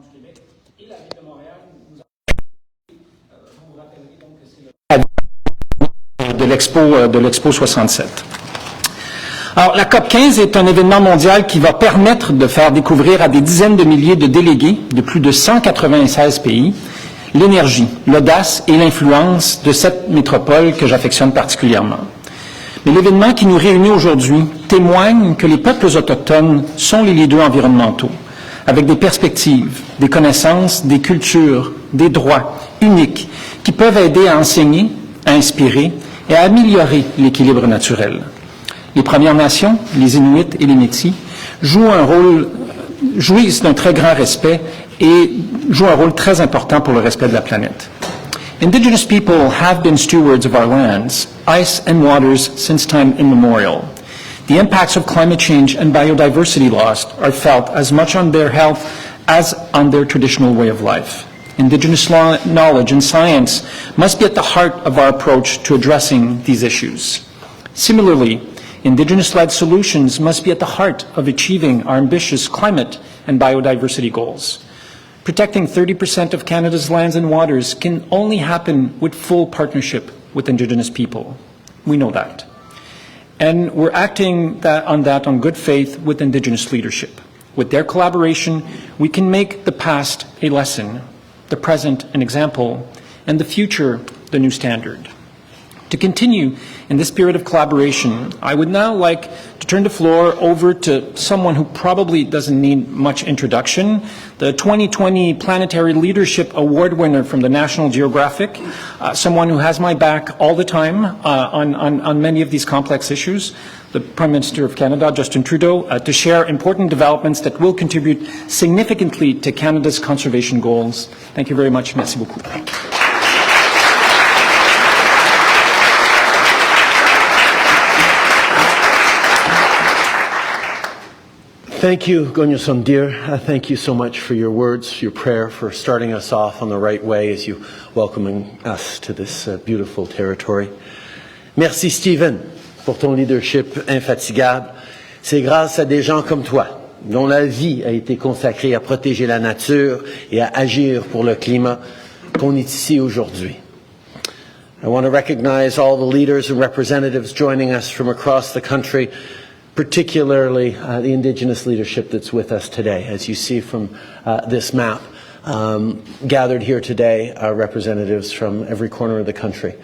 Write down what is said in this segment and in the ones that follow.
du Québec et la ville de Montréal nous vous vous rappellerez donc que c'est de l'Expo 67. Alors, la COP 15 est un événement mondial qui va permettre de faire découvrir à des dizaines de milliers de délégués de plus de 196 pays l'énergie, l'audace et l'influence de cette métropole que j'affectionne particulièrement. Mais l'événement qui nous réunit aujourd'hui témoigne que les peuples autochtones sont les leaders environnementaux, avec des perspectives, des connaissances, des cultures, des droits uniques qui peuvent aider à enseigner, à inspirer et à améliorer l'équilibre naturel. Les Premières Nations, les Inuits et les Métis jouissent d'un très grand respect et jouent un rôle très important pour le respect de la planète. Indigenous people have been stewards of our lands, ice and waters since time immemorial. The impacts of climate change and biodiversity loss are felt as much on their health as on their traditional way of life. Indigenous knowledge and science must be at the heart of our approach to addressing these issues. Similarly, Indigenous-led solutions must be at the heart of achieving our ambitious climate and biodiversity goals. Protecting 30% of Canada's lands and waters can only happen with full partnership with Indigenous people. We know that. And we're acting on good faith with Indigenous leadership. With their collaboration, we can make the past a lesson, the present an example, and the future the new standard. To continue in this spirit of collaboration, I would now like to turn the floor over to someone who probably doesn't need much introduction, the 2020 Planetary Leadership Award winner from the National Geographic, someone who has my back all the time on many of these complex issues, the Prime Minister of Canada, Justin Trudeau, to share important developments that will contribute significantly to Canada's conservation goals. Thank you very much. Merci beaucoup. Thank you, Gonyo dear. Thank you so much for your words, your prayer, for starting us off on the right way as you welcoming us to this beautiful territory. Merci, Stephen, pour ton leadership infatigable. C'est grâce à des gens comme toi, dont la vie a été consacrée à protéger la nature et à agir pour le climat, qu'on est ici aujourd'hui. I want to recognize all the leaders and representatives joining us from across the country, particularly the Indigenous leadership that's with us today. As you see from this map, gathered here today are representatives from every corner of the country,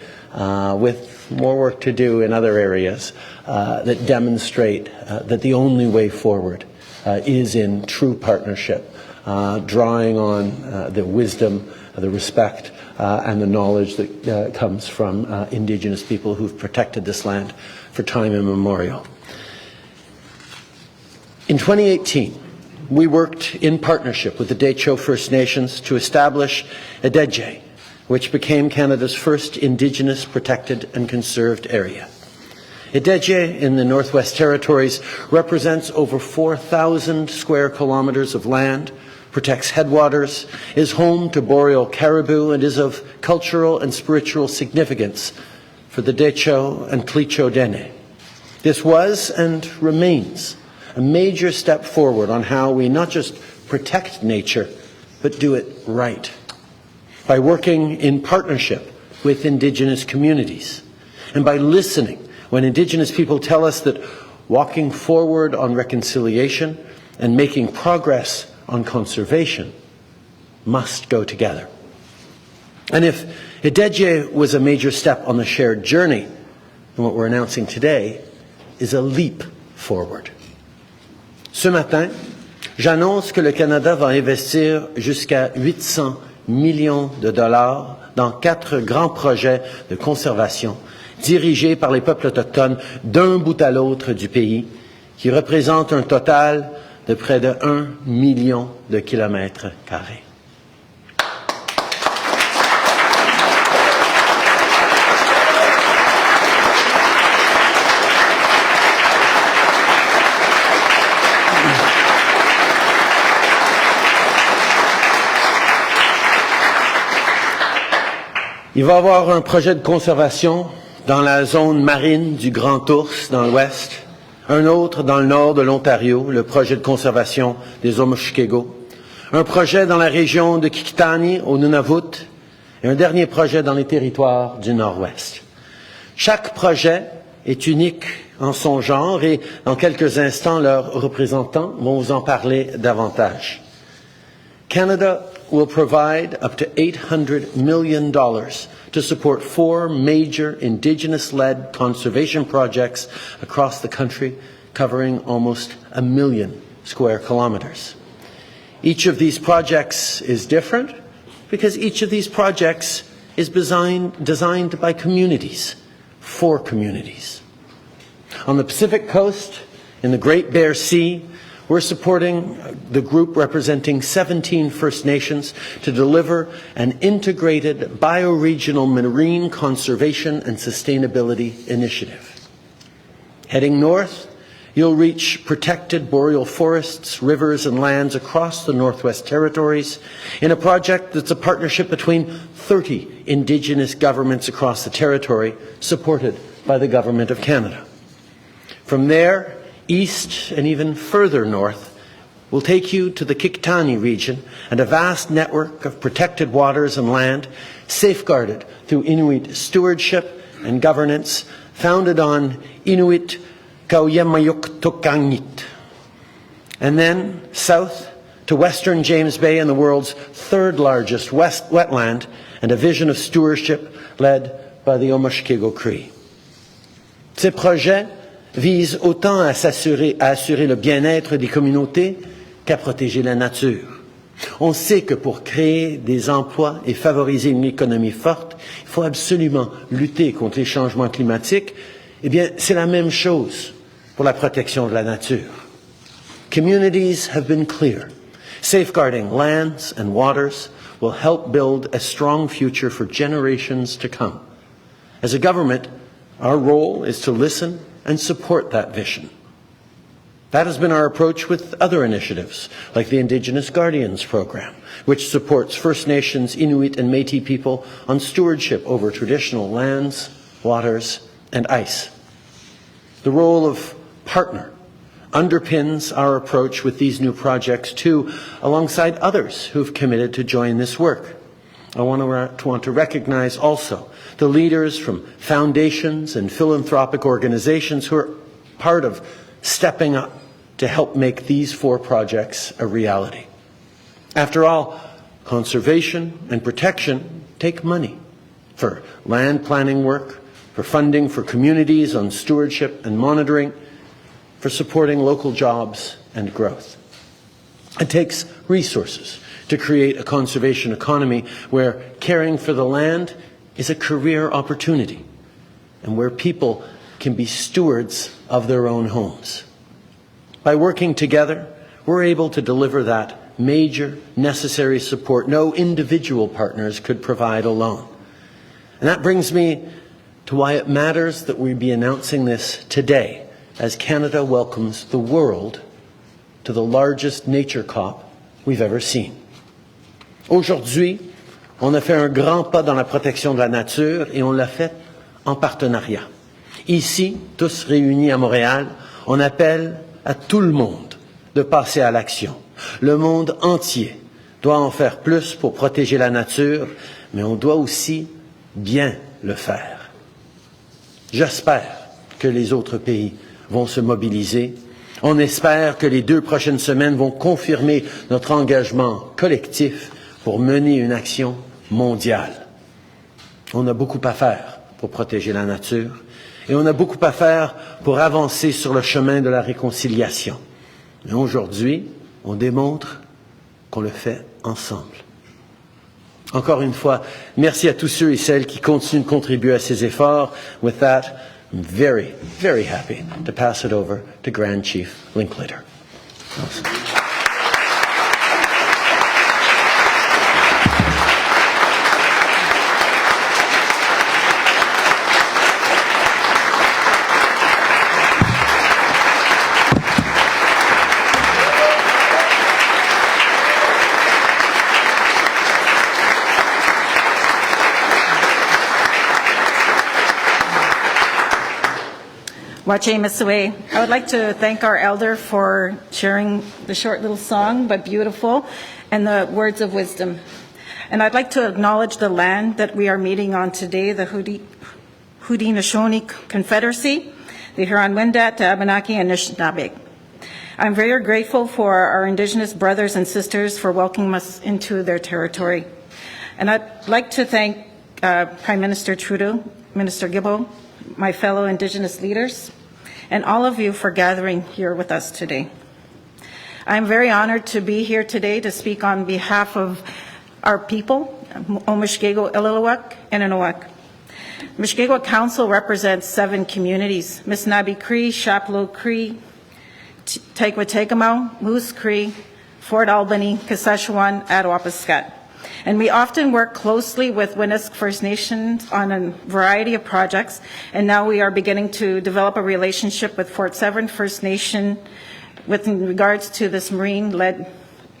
with more work to do in other areas that demonstrate that the only way forward is in true partnership, drawing on the wisdom, the respect, and the knowledge that comes from Indigenous people who've protected this land for time immemorial. In 2018, we worked in partnership with the Decho First Nations to establish Európai, which became Canada's first Indigenous protected and conserved area. Európai in the Northwest Territories represents over 4,000 square kilometres of land, protects headwaters, is home to boreal caribou, and is of cultural and spiritual significance for the Decho and Tlicho Dene. This was and remains a major step forward on how we not just protect nature, but do it right, by working in partnership with Indigenous communities, and by listening when Indigenous people tell us that walking forward on reconciliation and making progress on conservation must go together. And if Európai was a major step on the shared journey, then what we're announcing today is a leap forward. Ce matin, j'annonce que le Canada va investir jusqu'à 800 millions de dollars dans 4 grands projets de conservation dirigés par les peuples autochtones d'un bout à l'autre du pays, qui représentent un total de près de 1 million de kilomètres carrés. Il va y avoir un projet de conservation dans la zone marine du Grand Ours, dans l'ouest, un autre dans le nord de l'Ontario, le projet de conservation des eaux, un projet dans la région de Qikiqtani, au Nunavut, et un dernier projet dans les territoires du Nord-Ouest. Chaque projet est unique en son genre et dans quelques instants, leurs représentants vont vous en parler davantage. Canada will provide up to $800 million to support 4 major Indigenous-led conservation projects across the country, covering almost 1 million square kilometers. Each of these projects is different because each of these projects is designed by communities, for communities. On the Pacific Coast, in the Great Bear Sea, we're supporting the group representing 17 First Nations to deliver an integrated bioregional marine conservation and sustainability initiative. Heading north, you'll reach protected boreal forests, rivers and lands across the Northwest Territories in a project that's a partnership between 30 Indigenous governments across the territory, supported by the Government of Canada. From there, east and even further north, will take you to the Qikiqtani region and a vast network of protected waters and land, safeguarded through Inuit stewardship and governance, founded on Inuit Kauyamayuk. And then south to western James Bay and the world's third largest wetland, and a vision of stewardship led by the Omashkigo Cree. Ces projets visent autant à assurer le bien-être des communautés qu'à protéger la nature. On sait que pour créer des emplois et favoriser une économie forte, il faut absolument lutter contre les changements climatiques. Eh bien, c'est la même chose pour la protection de la nature. Communities have been clear. Safeguarding lands and waters will help build a strong future for generations to come. As a government, our role is to listen and support that vision. That has been our approach with other initiatives, like the Indigenous Guardians Program, which supports First Nations, Inuit and Métis people on stewardship over traditional lands, waters and ice. The role of partner underpins our approach with these new projects too, alongside others who've committed to join this work. I want to recognize also the leaders from foundations and philanthropic organizations who are part of stepping up to help make these 4 projects a reality. After all, conservation and protection take money for land planning work, for funding for communities on stewardship and monitoring, for supporting local jobs and growth. It takes resources to create a conservation economy where caring for the land is a career opportunity and where people can be stewards of their own homes. By working together, we're able to deliver that major necessary support no individual partners could provide alone. And that brings me to why it matters that we be announcing this today, as Canada welcomes the world to the largest nature COP we've ever seen. Aujourd'hui, on a fait un grand pas dans la protection de la nature et on l'a fait en partenariat. Ici, tous réunis à Montréal, on appelle à tout le monde de passer à l'action. Le monde entier doit en faire plus pour protéger la nature, mais on doit aussi bien le faire. J'espère que les autres pays vont se mobiliser. On espère que les 2 prochaines semaines vont confirmer notre engagement collectif pour mener une action mondiale. On a beaucoup à faire pour protéger la nature et on a beaucoup à faire pour avancer sur le chemin de la réconciliation. Mais aujourd'hui, on démontre qu'on le fait ensemble. Encore une fois, merci à tous ceux et celles qui continuent de contribuer à ces efforts. With that, I'm very, very happy to pass it over to Grand Chief Linklater. Awesome. Wache Misue. I would like to thank our elder for sharing the short little song, but beautiful, and the words of wisdom. And I'd like to acknowledge the land that we are meeting on today, the Haudenosaunee Confederacy, the Huron-Wendat, the Abenaki, and Anishinaabe. I'm very grateful for our Indigenous brothers and sisters for welcoming us into their territory. And I'd like to thank Prime Minister Trudeau, Minister Guilbeault, my fellow Indigenous leaders, and all of you for gathering here with us today. I'm very honored to be here today to speak on behalf of our people, Omishkego, Illiluwak, and Innuwak. Mishkego Council represents 7 communities: Misnabi Cree, Chapleau Cree, Taigwatagamau, Moose Cree, Fort Albany, Kashechewan, Attawapiskat. And we often work closely with Winnisk First Nations on a variety of projects, and now we are beginning to develop a relationship with Fort Severn First Nation with regards to this marine-led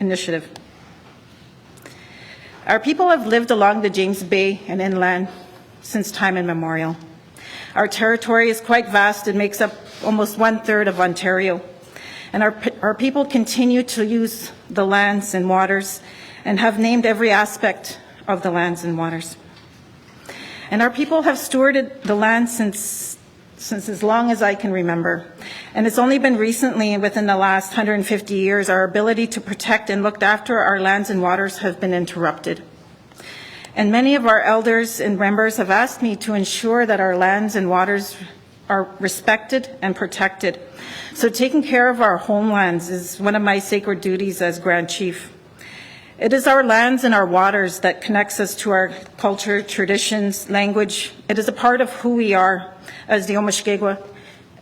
initiative. Our people have lived along the James Bay and inland since time immemorial. Our territory is quite vast and makes up almost 1/3 of Ontario. And our people continue to use the lands and waters and have named every aspect of the lands and waters. And our people have stewarded the land since as long as I can remember. And it's only been recently, within the last 150 years, our ability to protect and look after our lands and waters have been interrupted. And many of our elders and members have asked me to ensure that our lands and waters are respected and protected. So taking care of our homelands is one of my sacred duties as Grand Chief. It is our lands and our waters that connects us to our culture, traditions, language. It is a part of who we are as the Omishkego,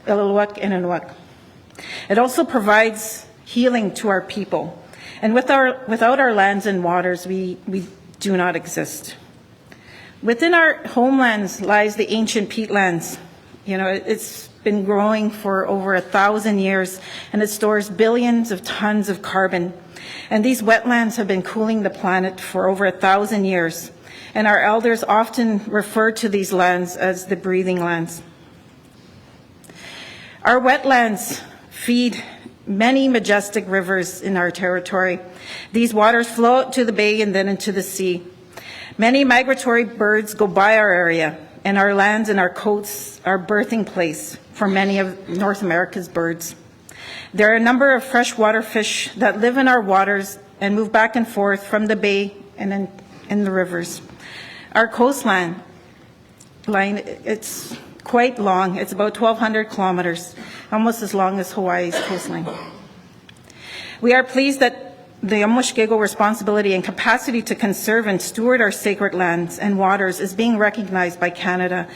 Illiluwak, and Innuwak. It also provides healing to our people. And without our lands and waters, we do not exist. Within our homelands lies the ancient peatlands. You know, it's been growing for over 1,000 years, and it stores billions of tons of carbon. And these wetlands have been cooling the planet for over 1,000 years. And our elders often refer to these lands as the breathing lands. Our wetlands feed many majestic rivers in our territory. These waters flow out to the bay and then into the sea. Many migratory birds go by our area, and our lands and our coasts are birthing place for many of North America's birds. There are a number of freshwater fish that live in our waters and move back and forth from the bay and in the rivers. Our coastline, it's quite long. It's about 1,200 kilometers, almost as long as Hawaii's coastline. We are pleased that the Omishkego responsibility and capacity to conserve and steward our sacred lands and waters is being recognized by Canada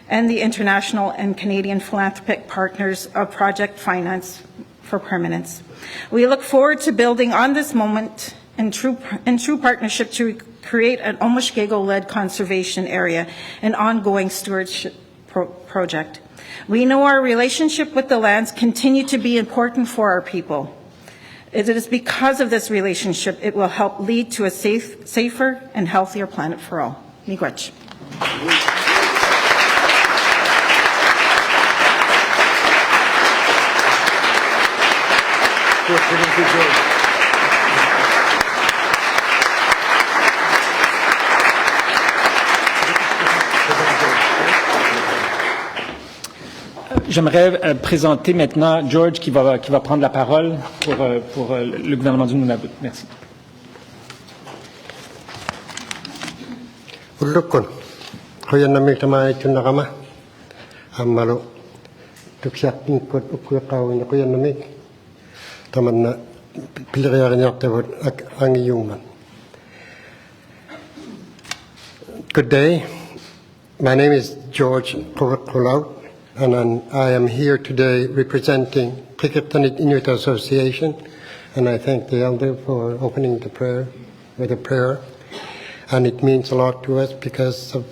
and the international and Canadian philanthropic partners of Project Finance for Permanence. We look forward to building on this moment in true partnership to create an Omishkego-led conservation area, an ongoing stewardship project. We know our relationship with the lands continue to be important for our people. It is because of this relationship it will help lead to a safer and healthier planet for all. Miigwech. J'aimerais présenter maintenant George qui va prendre la parole pour le gouvernement du Nunavut. Merci. Ulukun, hoyan na mitamay tunakama, amalo, tuksak nikot ukuyakaw na hoyan na mig, taman na piliriyakin yaktawad ang iyuman. Good day. My name is George Kovakulau, and I am here today representing Pikirtanit Inuit Association, and I thank the elder for opening the prayer with a prayer. And it means a lot to us because of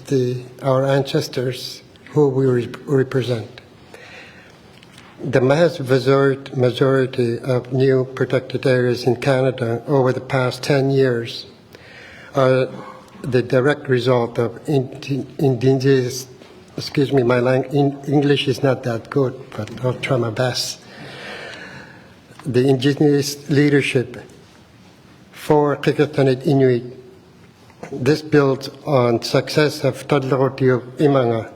our ancestors who we represent. The mass majority of new protected areas in Canada over the past 10 years are the direct result of Indigenous excuse me, my English is not that good, but I'll try my best. The Indigenous leadership for Qikiqtanit Inuit. This builds on success of Aujourd'hui, Imanga,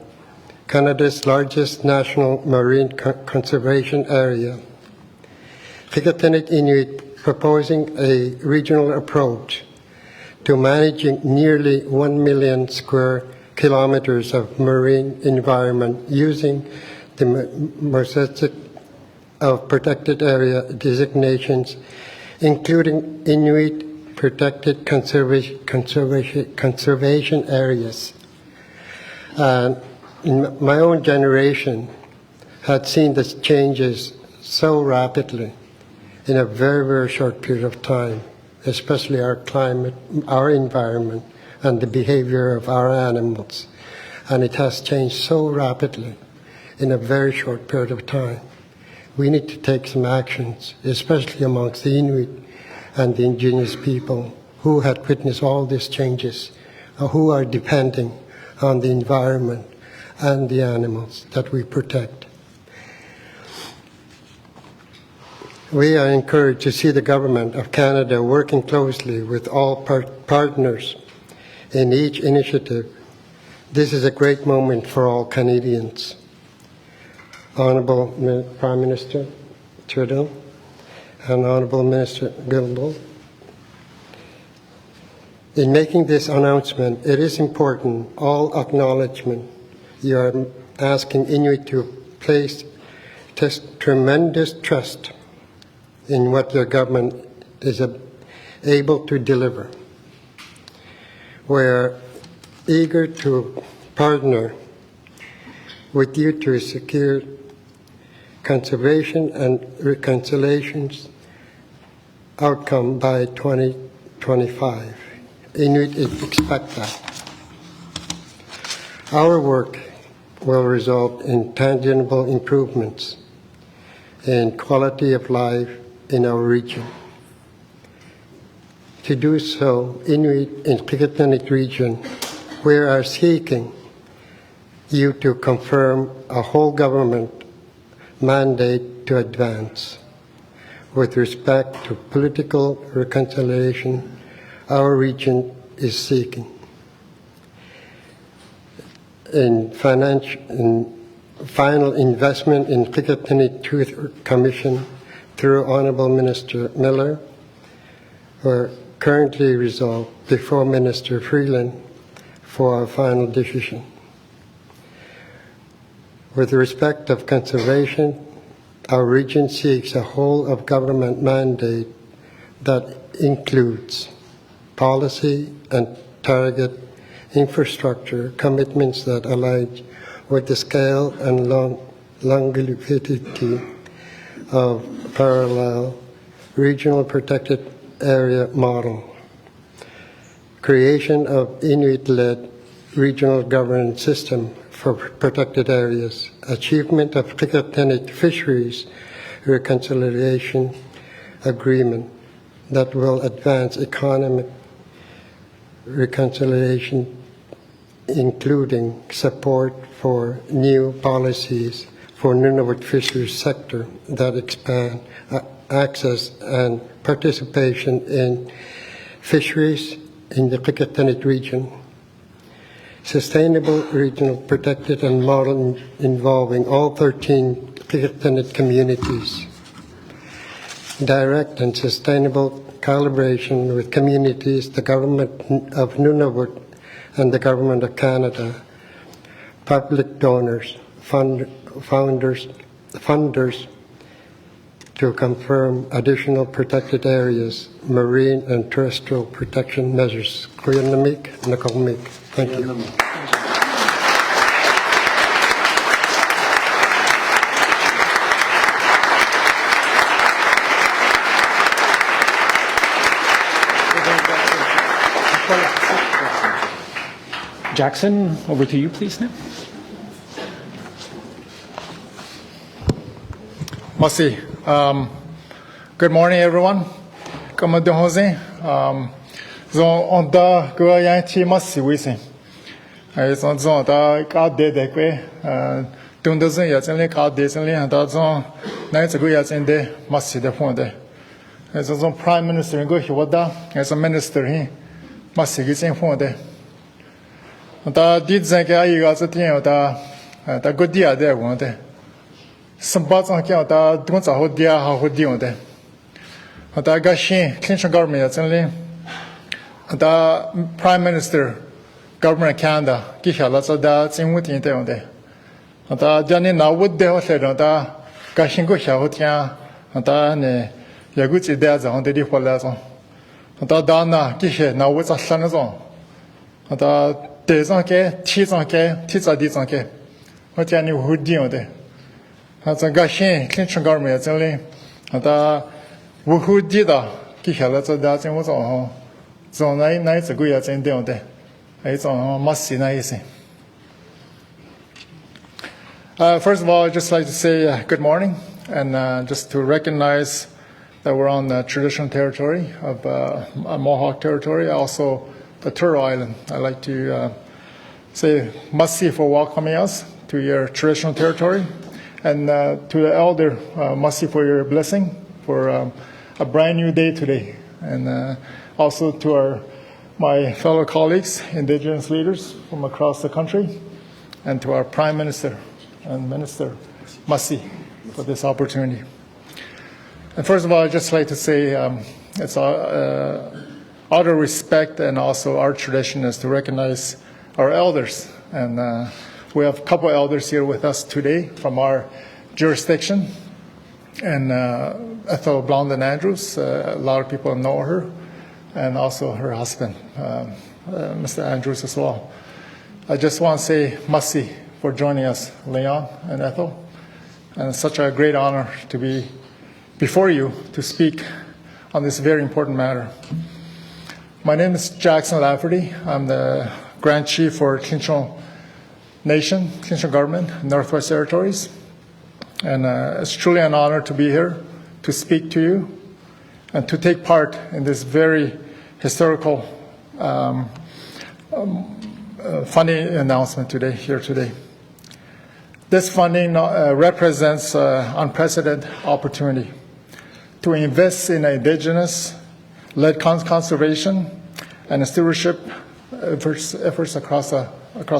Canada's largest national marine conservation area. Qikiqtanit Inuit proposing a regional approach to managing nearly 1 million square kilometers of marine environment using the mosaic of protected area designations, including Inuit protected conservation areas. And in my own generation had seen the changes so rapidly in a very, very short period of time, especially our climate, our environment, and the behavior of our animals. And it has changed so rapidly in a very short period of time. We need to take some actions, especially amongst the Inuit and the Indigenous people who had witnessed all these changes, who are depending on the environment and the animals that we protect. We are encouraged to see the Government of Canada working closely with all partners in each initiative. This is a great moment for all Canadians. Honourable Prime Minister Trudeau and Honourable Minister Guilbeault, in making this announcement, it is important, all acknowledgement, you are asking Inuit to place tremendous trust in what your government is able to deliver. We're eager to partner with you to secure conservation and reconciliation's outcome by 2025. Inuit expect that. Our work will result in tangible improvements in quality of life in our region. To do so, Inuit in Qikiqtanit region, we are seeking you to confirm a whole government mandate to advance. With respect to political reconciliation, our region is seeking. In final investment in Qikiqtanit Truth Commission through Honourable Minister Miller were currently resolved before Minister Freeland for a final decision. With respect of conservation, our region seeks a whole of government mandate that includes policy and target infrastructure commitments that align with the scale and longevity of parallel regional protected area model, creation of Inuit-led regional governance system for protected areas, achievement of Qikiqtanit fisheries reconciliation agreement that will advance economic reconciliation, including support for new policies for Nunavut fisheries sector that expand access and participation in fisheries in the Qikiqtanit region. Sustainable regional protected and model involving all 13 Qikiqtanit communities. Direct and sustainable collaboration with communities, the government of Nunavut and the government of Canada, public donors, funders to confirm additional protected areas, marine and terrestrial protection measures. Thank you. Jackson, over to you, please, now. Merci. Good morning, everyone. Comme de Jose, on da go yan chi masi wisi. ai zong zong da ka de de kwe tung de zeng ya zeng le ka de zeng le da zong nai zhe gu ya zeng de ma si de fong de ai zong prime minister go hi wa da ai zong minister hi ma si ge zeng fong de da di zeng ge ai ga zhe tian da go dia de wong de some ba zong kia da dong za ho dia ha ho di wong de da ga xin clinton government ya zeng le da prime minister government Canada ki hala za da zeng wu tin de wong de da ja ni na wu de ho se da ga xin go xia ho tian da ne ya gu ji de za hong de di ho la zong da na ki xe na wu za shan zong da de zong ke ti za di zong ke ho jian ni hu di wong de za ga xin clinton government ya zeng le da wu hu di da ki hala za da zeng wu zong ho zong nai zi gu ya zeng de wong de ai zong ma si na yi si. First of all, I'd just like to say good morning, and just to recognize that we're on the traditional territory of Mohawk territory, also the Turtle Island. I'd like to say masi for welcoming us to your traditional territory, and to the elder, masi for your blessing for a brand new day today, and also to my fellow colleagues, Indigenous leaders from across the country, and to our Prime Minister and Minister Masi for this opportunity. And first of all, I'd just like to say it's out of respect, and also our tradition is to recognize our elders. And we have a couple elders here with us today from our jurisdiction. And Ethel Blondin Andrews, a lot of people know her, and also her husband, Mr. Andrews as well. I just want to say masi for joining us, Leon and Ethel. And it's such a great honor to be before you to speak on this very important matter. My name is Jackson Lafferty. I'm the Grand Chief for Clinton Nation, Clinton Government, Northwest Territories. And it's truly an honor to be here to speak to you and to take part in this very historical funding announcement here today. This funding represents an unprecedented opportunity to invest in Indigenous-led conservation and stewardship efforts across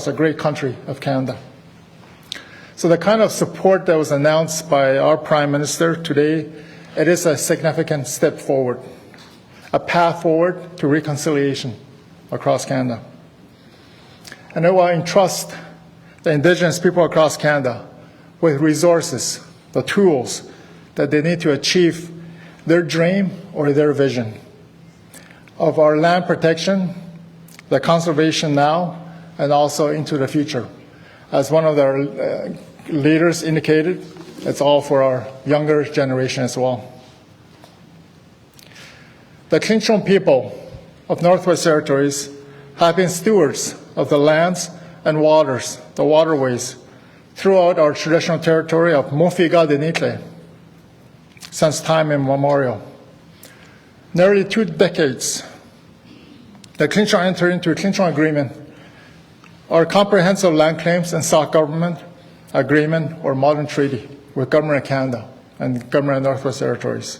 a great country of Canada. So the kind of support that was announced by our Prime Minister today, it is a significant step forward, a path forward to reconciliation across Canada. And I will entrust the Indigenous people across Canada with resources, the tools that they need to achieve their dream or their vision of our land protection, the conservation now, and also into the future. As one of our leaders indicated, it's all for our younger generation as well. The Clinton people of Northwest Territories have been stewards of the lands and waters, the waterways, throughout our traditional territory of Mofiga-Denitle since time immemorial. Nearly 2 decades, the Clinton entered into a Clinton Agreement, our comprehensive land claims and self-government agreement or modern treaty with Government of Canada and Government of Northwest Territories.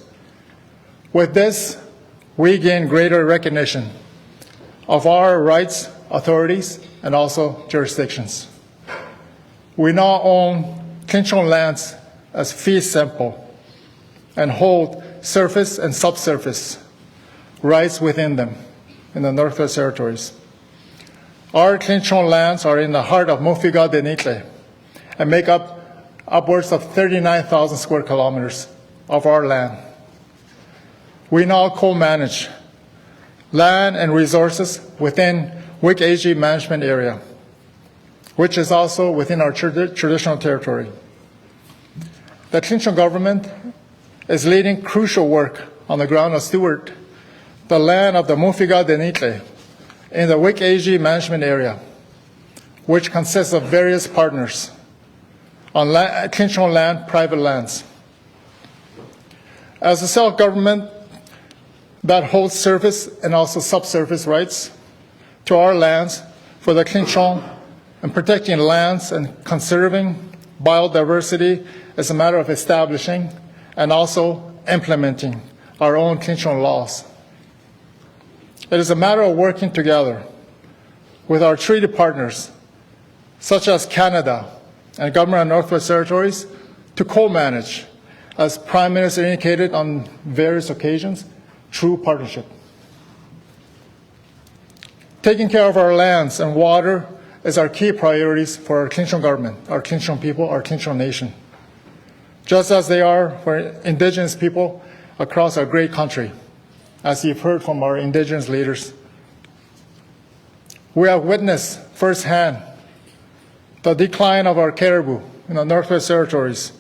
With this, we gain greater recognition of our rights, authorities, and also jurisdictions. We now own Clinton lands as fee simple and hold surface and subsurface rights within them in the Northwest Territories. Our Clinton lands are in the heart of Mofiga-Denitle and make up upwards of 39,000 square kilometers of our land. We now co-manage land and resources within Wick AG management area, which is also within our traditional territory. The Clinton government is leading crucial work on the ground of steward the land of the Mofiga-Denitle in the Wick AG management area, which consists of various partners on Clinton land, private lands. As a self-government that holds surface and also subsurface rights to our lands for the Clinton And protecting lands and conserving biodiversity is a matter of establishing and also implementing our own clinchon laws. It is a matter of working together with our treaty partners, such as Canada and Government of Northwest Territories, to co-manage, as Prime Minister indicated on various occasions, true partnership. Taking care of our lands and water is our key priorities for our clinchon government, our clinchon people, our clinchon nation, just as they are for Indigenous people across our great country, as you've heard from our Indigenous leaders. We have witnessed firsthand the decline of our caribou in the Northwest Territories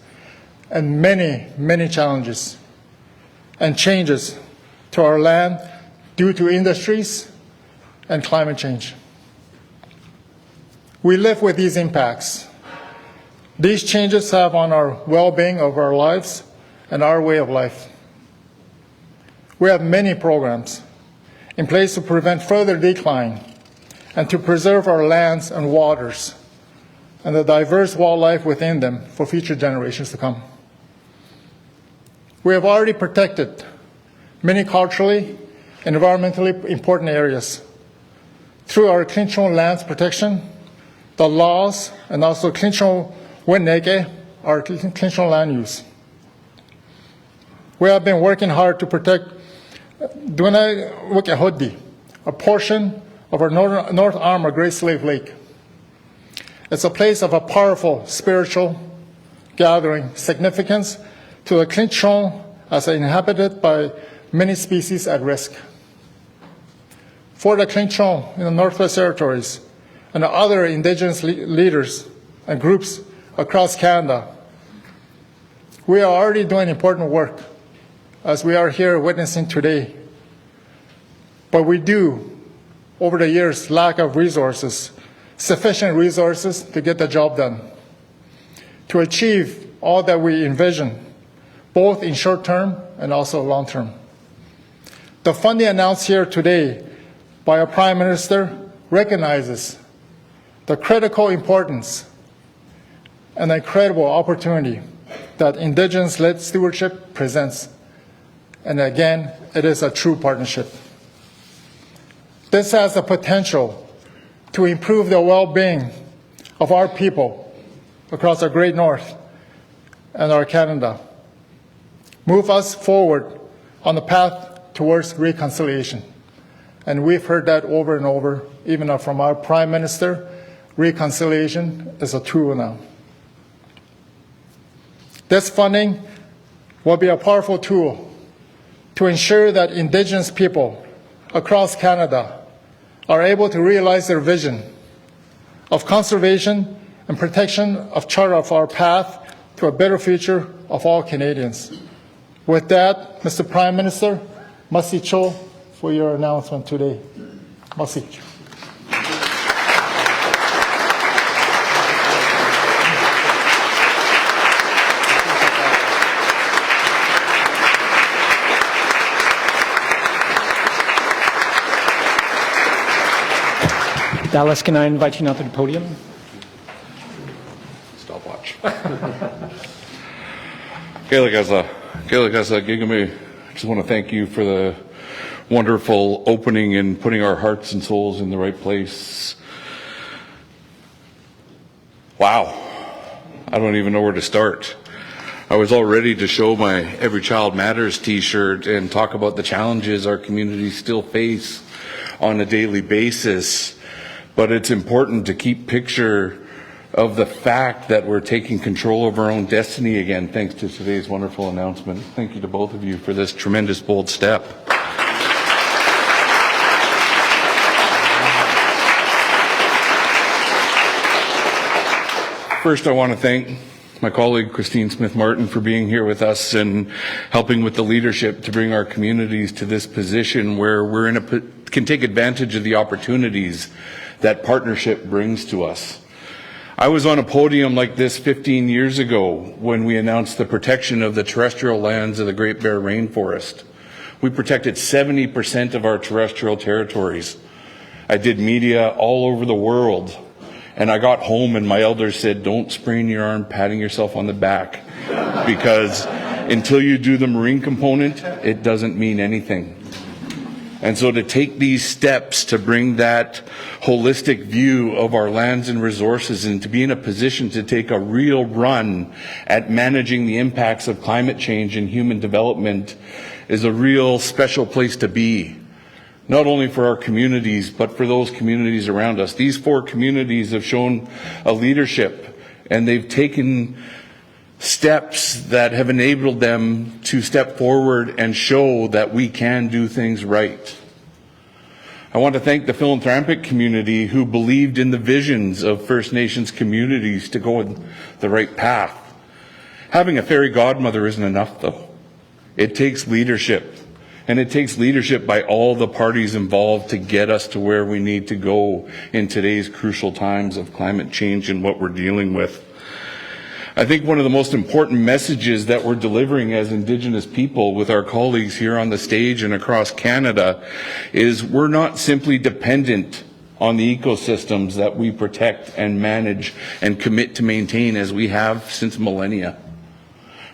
and many, many challenges and changes to our land due to industries and climate change. We live with these impacts. These changes have on our well-being of our lives and our way of life. We have many programs in place to prevent further decline and to preserve our lands and waters and the diverse wildlife within them for future generations to come. We have already protected many culturally and environmentally important areas through our clinchon lands protection, the laws, and also clinchon weneke, our clinchon land use. We have been working hard to protect Duna Wikahodi, a portion of our North Arm of Great Slave Lake. It's a place of a powerful spiritual gathering significance to the clinchon as inhabited by many species at risk. For the clinchon in the Northwest Territories and other Indigenous leaders and groups across Canada, we are already doing important work, as we are here witnessing today. But we do, over the years, lack of resources, sufficient resources to get the job done, to achieve all that we envision, both in short term and also long term. The funding announced here today by our Prime Minister recognizes the critical importance and the incredible opportunity that Indigenous-led stewardship presents. And again, it is a true partnership. This has the potential to improve the well-being of our people across our great North and our Canada, move us forward on the path towards reconciliation. And we've heard that over and over, even from our Prime Minister. Reconciliation is a tool now. This funding will be a powerful tool to ensure that Indigenous people across Canada are able to realize their vision of conservation and protection of charter of our path to a better future of all Canadians. With that, Mr. Prime Minister, Masi Cho for your announcement today. Masi. Dallas, can I invite you now to the podium? Stopwatch. Gaeligaza, Gigame, I just want to thank you for the wonderful opening and putting our hearts and souls in the right place. Wow, I don't even know where to start. I was all ready to show my Every Child Matters t-shirt and talk about the challenges our communities still face on a daily basis. But it's important to keep picture of the fact that we're taking control of our own destiny again, thanks to today's wonderful announcement. Thank you to both of you for this tremendous, bold step. First, I want to thank my colleague Christine Smith-Martin for being here with us and helping with the leadership to bring our communities to this position where we're can take advantage of the opportunities that partnership brings to us. I was on a podium like this 15 years ago when we announced the protection of the terrestrial lands of the Great Bear Rainforest. We protected 70% of our terrestrial territories. I did media all over the world, And I got home and my elders said, don't sprain your arm patting yourself on the back, because until you do the marine component, it doesn't mean anything. And so to take these steps to bring that holistic view of our lands and resources and to be in a position to take a real run at managing the impacts of climate change and human development is a real special place to be. Not only for our communities, but for those communities around us. These 4 communities have shown a leadership, and they've taken steps that have enabled them to step forward and show that we can do things right. I want to thank the philanthropic community who believed in the visions of First Nations communities to go in the right path. Having a fairy godmother isn't enough, though. It takes leadership, and it takes leadership by all the parties involved to get us to where we need to go in today's crucial times of climate change and what we're dealing with. I think one of the most important messages that we're delivering as Indigenous people with our colleagues here on the stage and across Canada is we're not simply dependent on the ecosystems that we protect and manage and commit to maintain as we have since millennia.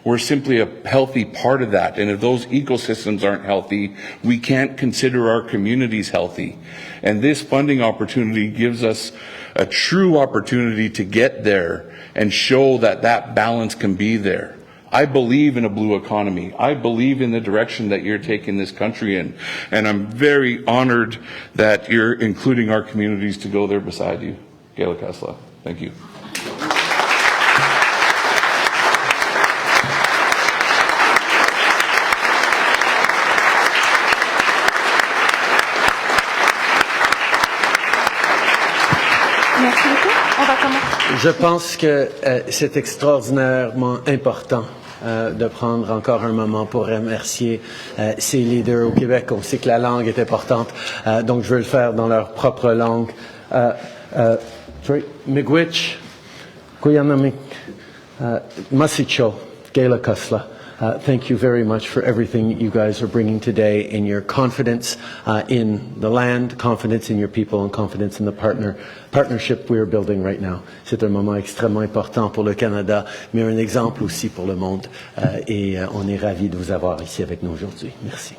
We're simply a healthy part of that, and if those ecosystems aren't healthy, we can't consider our communities healthy. And this funding opportunity gives us a true opportunity to get there and show that that balance can be there. I believe in a blue economy. I believe in the direction that you're taking this country in. And I'm very honored that you're including our communities to go there beside you. Gaila Kasla, thank you. Je pense que c'est extraordinairement important de prendre encore un moment pour remercier ces leaders au Québec. On sait que la langue est importante, donc je vais le faire dans leur propre langue. Miigwech, Kuyanamik, Masicho, Gaila Kasla. Thank you very much for everything you guys are bringing today, in your confidence in the land, confidence in your people, and confidence in the partnership we are building right now. C'est un moment extrêmement important pour le Canada, mais un exemple aussi pour le monde. Et on est ravis de vous avoir ici avec nous aujourd'hui. Merci.